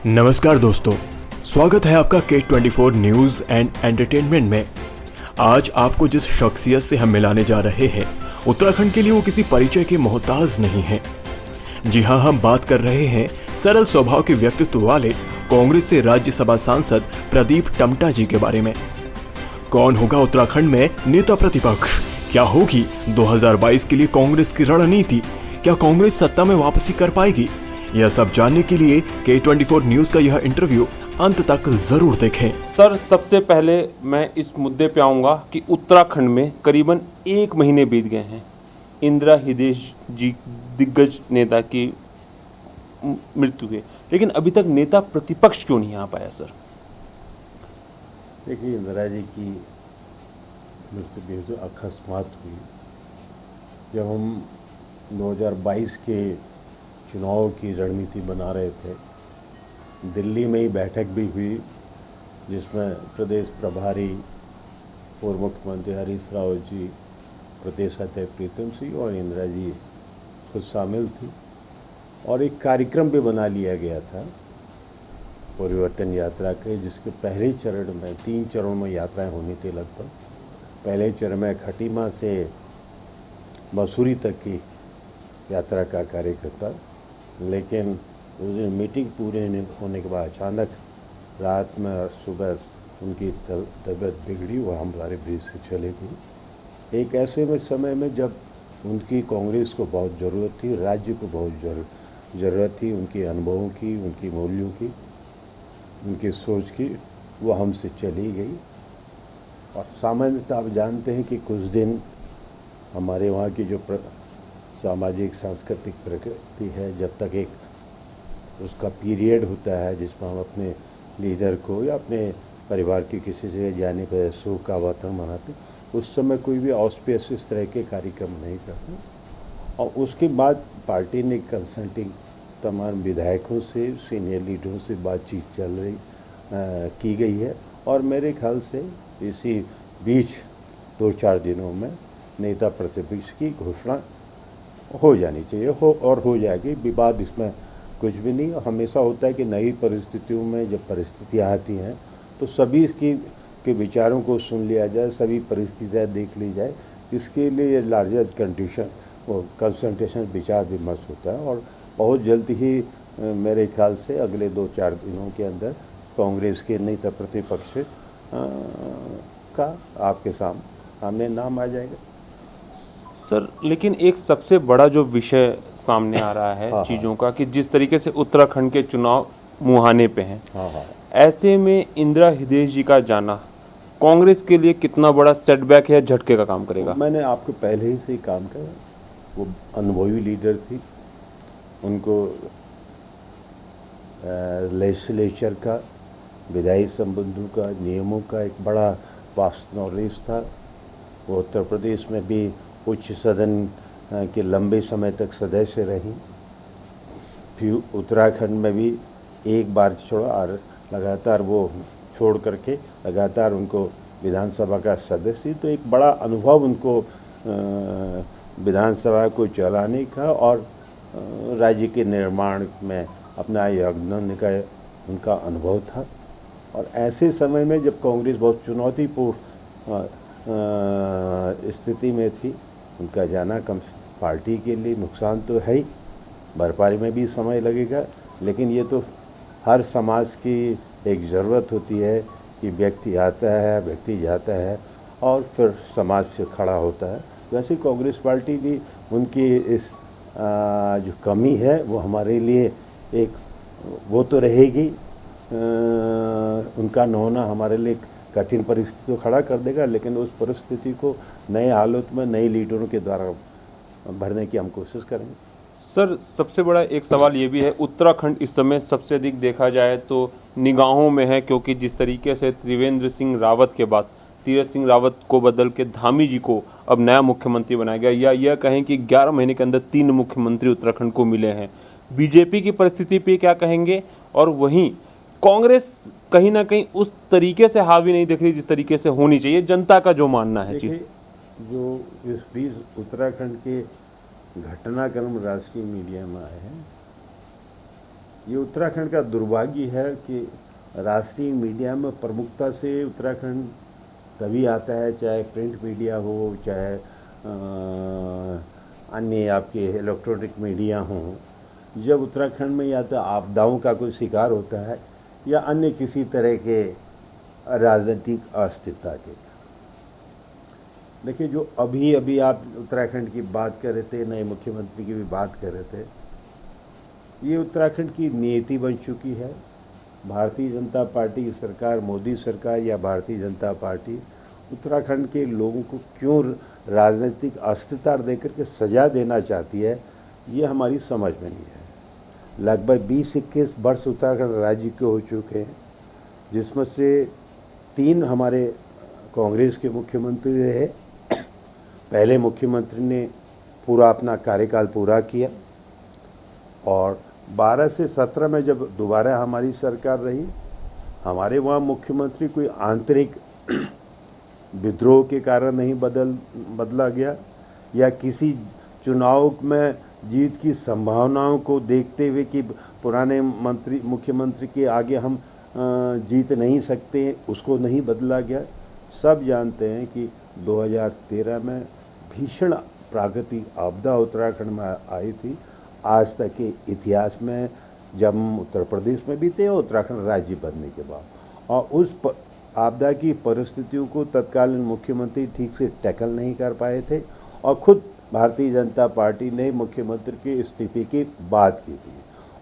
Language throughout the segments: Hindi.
नमस्कार दोस्तों, स्वागत है आपका K24 न्यूज़ एंड एंटरटेनमेंट में। आज आपको जिस शख्सियत से हम मिलाने जा रहे हैं, उत्तराखंड के लिए वो किसी परिचय के मोहताज नहीं है। जी हाँ, हम बात कर रहे हैं सरल स्वभाव के व्यक्तित्व वाले कांग्रेस से राज्यसभा सांसद प्रदीप टमटा जी के बारे में। कौन होगा उत्तराखंड में नेता प्रतिपक्ष? क्या होगी 2022 के लिए कांग्रेस की रणनीति? क्या कांग्रेस सत्ता में वापसी कर पाएगी? यह सब जानने के लिए K24 न्यूज़ का यह इंटरव्यू अंत तक जरूर देखें। सर, सबसे पहले मैं इस मुद्दे पे आऊँगा कि उत्तराखंड में करीबन 1 महीने बीत गए हैं इंदिरा हृदय जी दिग्गज नेता की मृत्यु हुई, लेकिन अभी तक नेता प्रतिपक्ष क्यों नहीं आ पाया सर? देखिए, इंदिरा जी की मृत्यु बेहद अकस्मात हुई। जब हम 2022 के चुनाव की रणनीति बना रहे थे, दिल्ली में ही बैठक भी हुई जिसमें प्रदेश प्रभारी पूर्व मुख्यमंत्री हरीश रावत जी, प्रदेश अध्यक्ष प्रीतम सिंह और इंदिरा जी खुद शामिल थी और एक कार्यक्रम भी बना लिया गया था परिवर्तन यात्रा के, जिसके पहले चरण में 3 चरणों में यात्राएं होनी थी। लगभग पहले चरण में खटीमा से मसूरी तक की यात्रा का कार्यक्रम था, लेकिन उस दिन मीटिंग पूरे होने के बाद अचानक रात में और सुबह उनकी तबीयत बिगड़ी, वो हमारे बीच से चले गई। एक ऐसे में समय में जब उनकी कांग्रेस को बहुत ज़रूरत थी, राज्य को बहुत ज़रूरत थी, उनके अनुभवों की, उनकी मूल्यों की, उनकी सोच की, वो हमसे चली गई। और सामान्यतः आप जानते हैं कि कुछ दिन हमारे वहाँ की जो सामाजिक सांस्कृतिक प्रकृति है, जब तक एक उसका पीरियड होता है जिसमें हम अपने लीडर को या अपने परिवार के किसी से जाने पर शोक का वातावरण मनाते, उस समय कोई भी ऑस्पियस इस तरह के कार्यक्रम नहीं करते। और उसके बाद पार्टी ने कंसल्टिंग तमाम विधायकों से, सीनियर लीडरों से बातचीत की गई है और मेरे ख्याल से इसी बीच 2-4 दिनों में नेता प्रतिपक्ष की घोषणा हो जानी चाहिए, हो जाएगी। विवाद इसमें कुछ भी नहीं। हमेशा होता है कि नई परिस्थितियों में जब परिस्थितियाँ आती हैं तो सभी के विचारों को सुन लिया जाए, सभी परिस्थितियाँ देख ली जाए। इसके लिए लार्जर कंडीशन वो कंसल्टेशन विचार विमर्श होता है और बहुत जल्द ही मेरे ख्याल से अगले 2-4 दिनों के अंदर कांग्रेस के नेता प्रतिपक्ष का आपके सामने नाम आ जाएगा। सर, लेकिन एक सबसे बड़ा जो विषय सामने आ रहा है चीज़ों का, कि जिस तरीके से उत्तराखंड के चुनाव मुहाने पे हैं, ऐसे में इंदिरा हृदय जी का जाना कांग्रेस के लिए कितना बड़ा सेटबैक है, झटके का काम करेगा? मैंने आपको पहले ही से काम किया। वो अनुभवी लीडर थी, उनको लेजिस्लेचर का, विधायी संबंधों का, नियमों का एक बड़ा वास्ट नॉलेज था। वो उत्तर प्रदेश में भी उच्च सदन के लंबे समय तक सदस्य रही, फिर उत्तराखंड में भी एक बार छोड़ा और लगातार वो छोड़ करके लगातार उनको विधानसभा का सदस्य, तो एक बड़ा अनुभव उनको विधानसभा को चलाने का और राज्य के निर्माण में अपना योगदान का उनका अनुभव था। और ऐसे समय में जब कांग्रेस बहुत चुनौतीपूर्ण स्थिति में थी, उनका जाना कम पार्टी के लिए नुकसान तो है ही, भरपाई में भी समय लगेगा, लेकिन ये तो हर समाज की एक ज़रूरत होती है कि व्यक्ति आता है, व्यक्ति जाता है और फिर समाज से खड़ा होता है। वैसे कांग्रेस पार्टी भी उनकी इस जो कमी है वो हमारे लिए एक वो तो रहेगी, उनका न होना हमारे लिए कठिन परिस्थिति को खड़ा कर देगा, लेकिन उस परिस्थिति को नए हालत में नए लीडरों के द्वारा भरने की हम कोशिश करेंगे। सर, सबसे बड़ा एक सवाल ये भी है, उत्तराखंड इस समय सबसे अधिक देखा जाए तो निगाहों में है, क्योंकि जिस तरीके से त्रिवेंद्र सिंह रावत के बाद तीरथ सिंह रावत को बदल के धामी जी को अब नया मुख्यमंत्री बनाया गया, या यह कहें कि 11 महीने के अंदर 3 मुख्यमंत्री उत्तराखंड को मिले हैं। बीजेपी की परिस्थिति पे क्या कहेंगे? और वहीं कांग्रेस कहीं ना कहीं उस तरीके से हावी नहीं दिख रही जिस तरीके से होनी चाहिए, जनता का जो मानना है। जो इस बीच उत्तराखंड के घटनाक्रम राष्ट्रीय मीडिया में आए हैं, ये उत्तराखंड का दुर्भाग्य है कि राष्ट्रीय मीडिया में प्रमुखता से उत्तराखंड तभी आता है, चाहे प्रिंट मीडिया हो, चाहे अन्य आपके इलेक्ट्रॉनिक मीडिया हों, जब उत्तराखंड में या तो आपदाओं का कोई शिकार होता है या अन्य किसी तरह के राजनीतिक अस्थिरता के। देखिए, जो अभी अभी आप उत्तराखंड की बात कर रहे थे, नए मुख्यमंत्री की भी बात कर रहे थे, ये उत्तराखंड की नीति बन चुकी है। भारतीय जनता पार्टी की सरकार, मोदी सरकार या भारतीय जनता पार्टी उत्तराखंड के लोगों को क्यों राजनीतिक अस्थिरता देकर के सजा देना चाहती है, ये हमारी समझ में नहीं है। लगभग 20-21 वर्ष उत्तराखंड राज्य के हो चुके हैं, जिसमें से 3 हमारे कांग्रेस के मुख्यमंत्री रहे। पहले मुख्यमंत्री ने पूरा अपना कार्यकाल पूरा किया और 12 से 17 में जब दोबारा हमारी सरकार रही, हमारे वहाँ मुख्यमंत्री कोई आंतरिक विद्रोह के कारण नहीं बदला गया या किसी चुनाव में जीत की संभावनाओं को देखते हुए कि पुराने मुख्यमंत्री के आगे हम जीत नहीं सकते, उसको नहीं बदला गया। सब जानते हैं कि 2013 में भीषण प्राकृतिक आपदा उत्तराखंड में आई थी। आज तक के इतिहास में जब उत्तर प्रदेश में भी थे और उत्तराखंड राज्य बनने के बाद, और उस आपदा की परिस्थितियों को तत्कालीन मुख्यमंत्री ठीक से टैकल नहीं कर पाए थे और खुद भारतीय जनता पार्टी ने मुख्यमंत्री के इस्तीफे की बात की थी।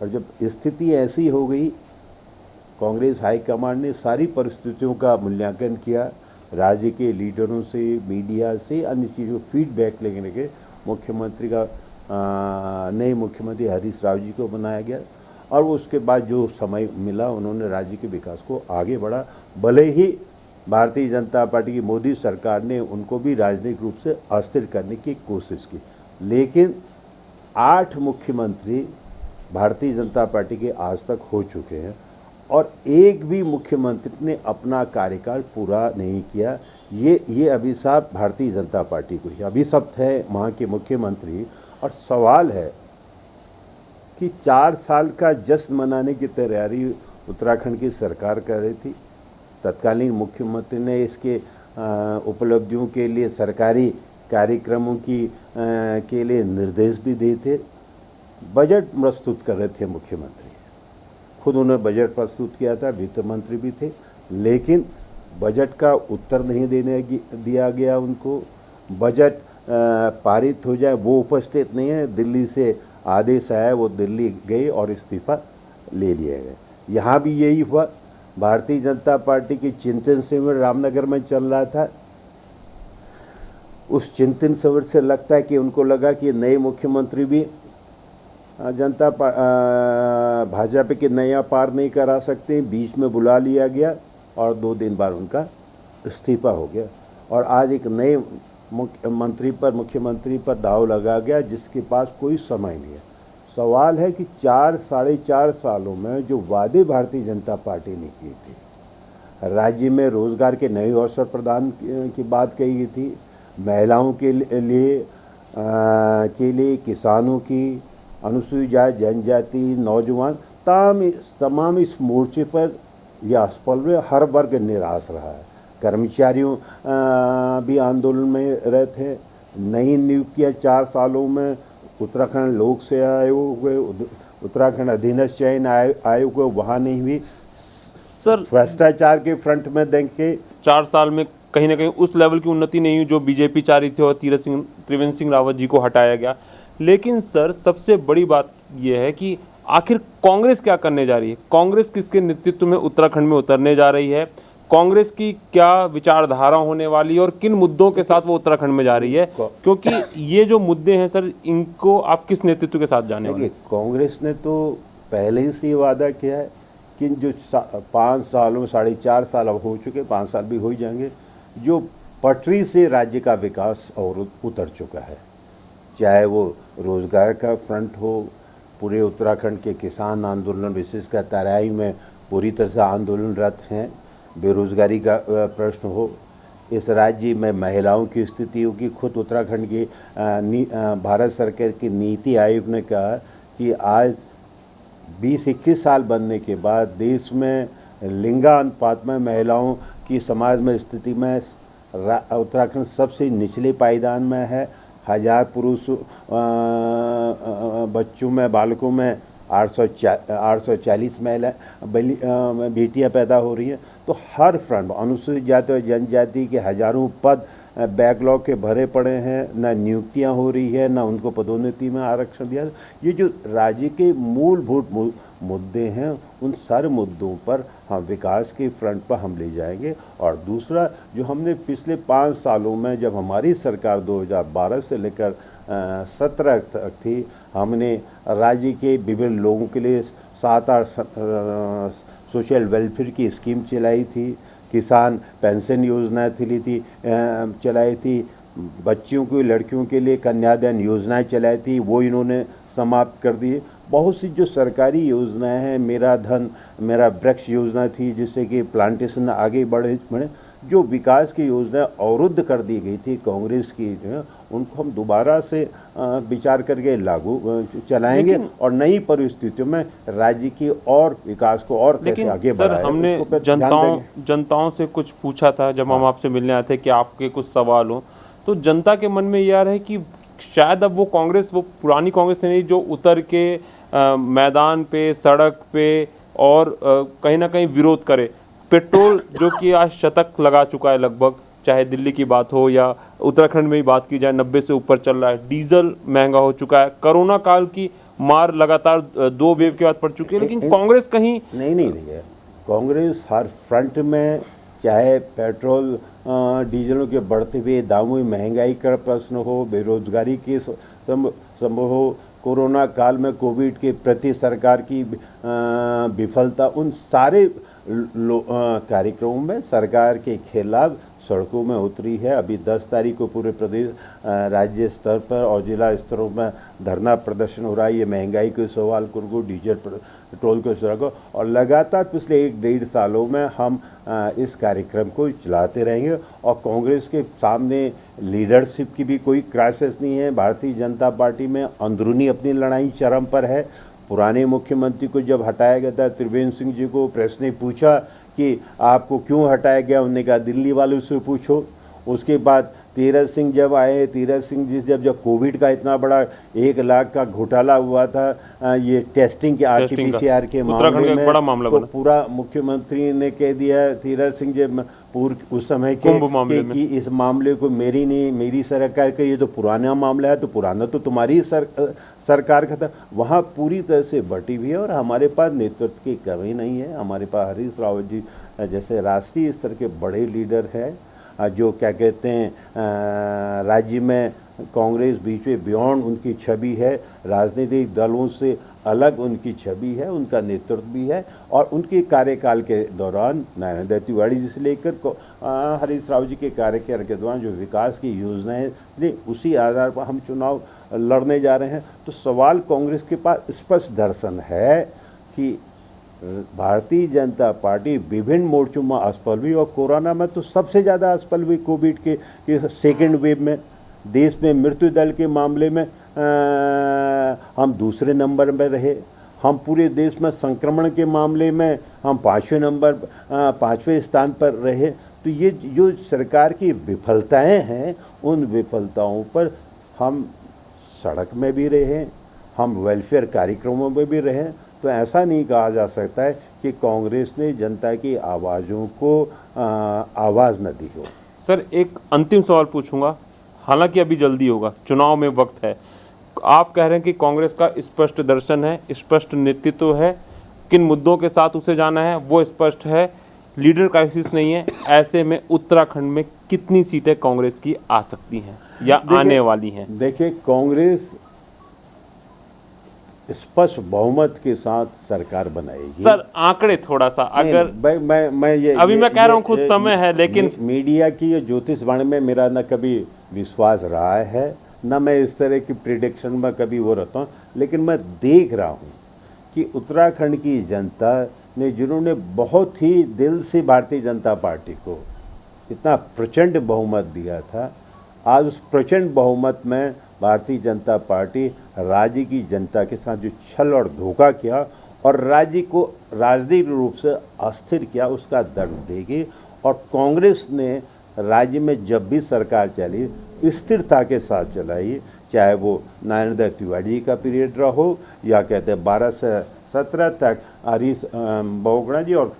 और जब स्थिति ऐसी हो गई, कांग्रेस हाईकमांड ने सारी परिस्थितियों का मूल्यांकन किया, राज्य के लीडरों से, मीडिया से, अन्य चीज़ों फीडबैक लेने के मुख्यमंत्री का नए मुख्यमंत्री हरीश राव जी को बनाया गया और उसके बाद जो समय मिला उन्होंने राज्य के विकास को आगे बढ़ा। भले ही भारतीय जनता पार्टी की मोदी सरकार ने उनको भी राजनीतिक रूप से अस्थिर करने की कोशिश की, लेकिन 8 मुख्यमंत्री भारतीय जनता पार्टी के आज तक हो चुके हैं और एक भी मुख्यमंत्री ने अपना कार्यकाल पूरा नहीं किया। ये अभिशाप भारतीय जनता पार्टी को ही अभिशप्त है, वहाँ के मुख्यमंत्री। और सवाल है कि 4 साल का जश्न मनाने की तैयारी उत्तराखंड की सरकार कर रही थी। तत्कालीन मुख्यमंत्री ने इसके उपलब्धियों के लिए सरकारी कार्यक्रमों के लिए निर्देश भी दिए थे। बजट प्रस्तुत कर रहे थे मुख्यमंत्री, खुद उन्होंने बजट प्रस्तुत किया था, वित्त मंत्री भी थे, लेकिन बजट का उत्तर नहीं दिया गया उनको। बजट पारित हो जाए वो उपस्थित नहीं है, दिल्ली से आदेश आया, वो दिल्ली गए और इस्तीफा ले लिया गया। यहाँ भी यही हुआ। भारतीय जनता पार्टी की चिंतन शिविर रामनगर में चल रहा था। उस चिंतन शिविर से लगता है कि उनको लगा कि नए मुख्यमंत्री भी भाजपा के नया पार नहीं करा सकते, बीच में बुला लिया गया और 2 दिन बाद उनका इस्तीफा हो गया और आज एक नए मुख्यमंत्री पर दाव लगा गया जिसके पास कोई समय नहीं है। सवाल है कि 4-4.5 सालों में जो वादे भारतीय जनता पार्टी ने किए थे, राज्य में रोजगार के नए अवसर प्रदान की बात कही गई थी, महिलाओं के लिए किसानों की, अनुसूचित जाति जनजाति, नौजवान, तमाम इस मोर्चे पर या असफल में हर वर्ग निराश रहा है। कर्मचारियों भी आंदोलन में रहे थे। नई नियुक्तियाँ 4 सालों में उत्तराखंड लोक सेवा आयोग, उत्तराखंड अधीनस्थ चयन आयोग वहाँ नहीं हुई। सर, भ्रष्टाचार के फ्रंट में देखें 4 साल में कहीं ना कहीं उस लेवल की उन्नति नहीं हुई जो बीजेपी चाह रही थी और त्रिवेंद्र सिंह रावत जी को हटाया गया। लेकिन सर, सबसे बड़ी बात यह है कि आखिर कांग्रेस क्या करने जा रही है? कांग्रेस किसके नेतृत्व में उत्तराखंड में उतरने जा रही है? कांग्रेस की क्या विचारधारा होने वाली है और किन मुद्दों के साथ वो उत्तराखंड में जा रही है? क्योंकि ये जो मुद्दे हैं सर, इनको आप किस नेतृत्व के साथ जाने वाले? कांग्रेस ने तो पहले ही से वादा किया है कि जो 5 सालों 4.5 साल अब हो चुके, 5 साल भी हो ही जाएंगे, जो पटरी से राज्य का विकास और उतर चुका है, चाहे वो रोजगार का फ्रंट हो, पूरे उत्तराखंड के किसान आंदोलन विशेषकर तराई में पूरी तरह से आंदोलनरत हैं, बेरोजगारी का प्रश्न हो, इस राज्य में महिलाओं की स्थिति होगी। खुद उत्तराखंड की भारत सरकार की नीति आयोग ने कहा कि आज 20-21 साल बनने के बाद देश में लिंगानुपात में महिलाओं की समाज में स्थिति में उत्तराखंड सबसे निचले पायदान में है। 1000 पुरुष बच्चों में, बालकों में 840 महिला बेटियां पैदा हो रही हैं। तो हर फ्रंट अनुसूचित जाति और जनजाति के हजारों पद बैकलॉग के भरे पड़े हैं, न नियुक्तियां हो रही है, न उनको पदोन्नति में आरक्षण दिया। ये जो राज्य के मूलभूत मुद्दे हैं, उन सारे मुद्दों पर हम विकास के फ्रंट पर हम ले जाएंगे। और दूसरा, जो हमने पिछले 5 सालों में, जब हमारी सरकार 2012 से लेकर 17 तक थी, हमने राज्य के विभिन्न लोगों के लिए 7-8 सोशल वेलफेयर की स्कीम चलाई थी, किसान पेंशन योजना चलाई थी, बच्चियों की, लड़कियों के लिए कन्यादान योजनाएं चलाई थी, वो इन्होंने समाप्त कर दी। बहुत सी जो सरकारी योजनाएं हैं, मेरा धन मेरा वृक्ष योजना थी, जिससे कि प्लांटेशन आगे बढ़े। जो विकास की योजनाएं अवरुद्ध कर दी गई थी कांग्रेस की, उनको हम दोबारा से विचार करके लागू चलाएंगे और नई परिस्थितियों में राज्य की और विकास को और कैसे आगे बढ़ाएं। सर, हमने जनताओं से कुछ पूछा था जब हम आपसे मिलने आए थे कि आपके कुछ सवाल हो, तो जनता के मन में यह आ रहा है कि शायद अब वो कांग्रेस, वो पुरानी कांग्रेस नहीं जो उतर के मैदान पे, सड़क पे और कहीं ना कहीं विरोध करे। पेट्रोल जो कि आज शतक लगा चुका है लगभग, चाहे दिल्ली की बात हो या उत्तराखंड में ही बात की जाए, 90 से ऊपर चल रहा है। डीजल महंगा हो चुका है। कोरोना काल की मार लगातार 2 वेव के बाद पड़ चुकी है, लेकिन कांग्रेस कहीं नहीं है। कांग्रेस हर फ्रंट में, चाहे पेट्रोल डीजलों के बढ़ते हुए दामों में महंगाई का प्रश्न हो, बेरोजगारी के संभव हो, कोरोना काल में कोविड के प्रति सरकार की विफलता, उन सारे कार्यक्रमों में सरकार के खिलाफ सड़कों में उतरी है। अभी 10 तारीख को पूरे प्रदेश, राज्य स्तर पर और जिला स्तरों में धरना प्रदर्शन हो रहा है। ये महंगाई के सवाल को, डीजल पेट्रोल के सवाल को, और लगातार पिछले 1-1.5 सालों में हम इस कार्यक्रम को चलाते रहेंगे। और कांग्रेस के सामने लीडरशिप की भी कोई क्राइसिस नहीं है। भारतीय जनता पार्टी में अंदरूनी अपनी लड़ाई चरम पर है। पुराने मुख्यमंत्री को जब हटाया गया था, त्रिवेंद्र सिंह जी को प्रेस ने पूछा कि आपको क्यों हटाया गया, उन्होंने कहा दिल्ली वालों से पूछो। उसके बाद तीरथ सिंह जब आए, तीरथ सिंह जी जब कोविड का इतना बड़ा 1 लाख का घोटाला हुआ था, ये टेस्टिंग के RT-PCR के मामले में, बड़ा मामला तो पूरा मुख्यमंत्री ने कह दिया, तीरथ सिंह जी उस समय के कि इस मामले को मेरी सरकार का, ये तो पुराना मामला है, तो पुराना तो तुम्हारी सरकार का था। वहाँ पूरी तरह से बटी हुई है और हमारे पास नेतृत्व की कमी नहीं है। हमारे पास हरीश रावत जी जैसे राष्ट्रीय स्तर के बड़े लीडर हैं, जो क्या कहते हैं, राज्य में कांग्रेस बीच में बियॉन्ड उनकी छवि है, राजनीतिक दलों से अलग उनकी छवि है, उनका नेतृत्व भी है। और उनके कार्यकाल के दौरान नारायण तिवारी जी से लेकर हरीश राव जी के कार्यकाल के दौरान जो विकास की योजनाएं थी, उसी आधार पर हम चुनाव लड़ने जा रहे हैं। तो सवाल कांग्रेस के पास स्पष्ट दर्शन है कि भारतीय जनता पार्टी विभिन्न मोर्चों में असफल हुई, और कोरोना में तो सबसे ज़्यादा असफल हुई। कोविड के सेकेंड वेव में देश में मृत्यु दर के मामले में हम दूसरे नंबर में रहे। हम पूरे देश में संक्रमण के मामले में हम 5वें स्थान पर रहे। तो ये जो सरकार की विफलताएं हैं, उन विफलताओं पर हम सड़क में भी रहे, हम वेलफेयर कार्यक्रमों में भी रहे। तो ऐसा नहीं कहा जा सकता है कि कांग्रेस ने जनता की आवाज़ों को आवाज़ न दी हो। सर, एक अंतिम सवाल पूछूंगा, हालांकि अभी जल्दी होगा, चुनाव में वक्त है। आप कह रहे हैं कि कांग्रेस का स्पष्ट दर्शन है, स्पष्ट नेतृत्व है, किन मुद्दों के साथ उसे जाना है वो स्पष्ट है, लीडर क्राइसिस नहीं है। ऐसे में उत्तराखंड में कितनी सीटें कांग्रेस की आ सकती हैं या आने वाली हैं? देखिए, कांग्रेस स्पष्ट बहुमत के साथ सरकार बनाएगी। सर, आंकड़े थोड़ा सा, अगर मैं ये अभी मैं कह रहा हूँ खुद समय है, लेकिन मीडिया की ये ज्योतिषवाणी में मेरा न कभी विश्वास रहा है, न मैं इस तरह की प्रिडिक्शन में कभी वो रहता हूँ। लेकिन मैं देख रहा हूँ कि उत्तराखंड की जनता ने, जिन्होंने बहुत ही दिल से भारतीय जनता पार्टी को इतना प्रचंड बहुमत दिया था, आज उस प्रचंड बहुमत में भारतीय जनता पार्टी राज्य की जनता के साथ जो छल और धोखा किया, और राज्य को राजनीतिक रूप से अस्थिर किया, उसका दंड देगी। और कांग्रेस ने राज्य में जब भी सरकार चली स्थिरता के साथ चलाई, चाहे वो नारायण तिवारी का पीरियड रहा हो या कहते हैं 12 से 17 तक हरीश बहुगुणा जी और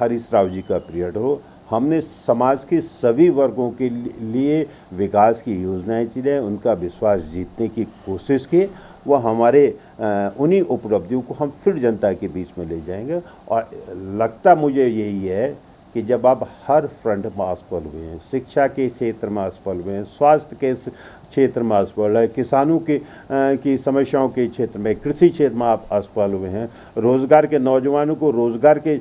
हरीश राव जी का पीरियड हो। हमने समाज के सभी वर्गों के लिए विकास की योजनाएं चलाई, उनका विश्वास जीतने की कोशिश की। वह हमारे उन्हीं उपलब्धियों को हम फिर जनता के बीच में ले जाएंगे। और लगता मुझे यही है कि जब आप हर फ्रंट में असफल हुए हैं, शिक्षा के क्षेत्र में असफल हुए हैं, स्वास्थ्य के क्षेत्र में असफल है, किसानों की समस्याओं के क्षेत्र में, कृषि क्षेत्र में आप असफल हुए हैं, रोजगार के नौजवानों को रोजगार के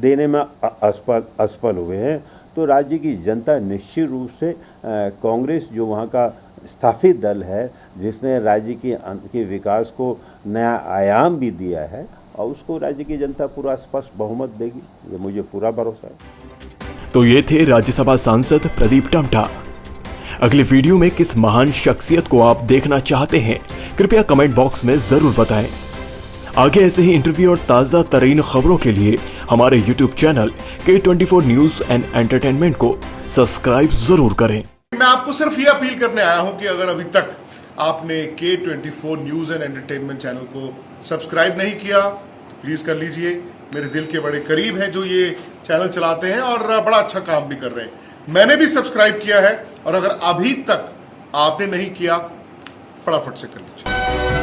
देने में असफल हुए हैं, तो राज्य की जनता निश्चित रूप से कांग्रेस जो वहाँ का स्थापित दल है, जिसने राज्य के विकास को नया आयाम भी दिया है, और उसको राज्य की जनता पूरा स्पष्ट बहुमत देगी, ये मुझे पूरा भरोसा है। तो ये थे राज्यसभा सांसद प्रदीप टमटा। अगले वीडियो में किस महान शख्सियत को आप देखना चाहते हैं, कृपया कमेंट बॉक्स में जरूर बताएं। आगे ऐसे ही इंटरव्यू और ताज़ा तरीन खबरों के लिए हमारे YouTube channel K24 news and entertainment को सब्सक्राइब जरूर करें। मैं आपको सिर्फ ये अपील करने आया हूं कि अगर अभी तक आपने K24 news and entertainment channel को सब्सक्राइब नहीं किया, प्लीज़ कर लीजिए। मेरे दिल के बड़े करीब हैं जो ये चैनल चलाते हैं और बड़ा अच्छा काम भी कर रहे हैं। मैंने भी सब्सक्राइब किया है, और अगर अभी तक आपने नहीं किया, फटाफट से कर लीजिए।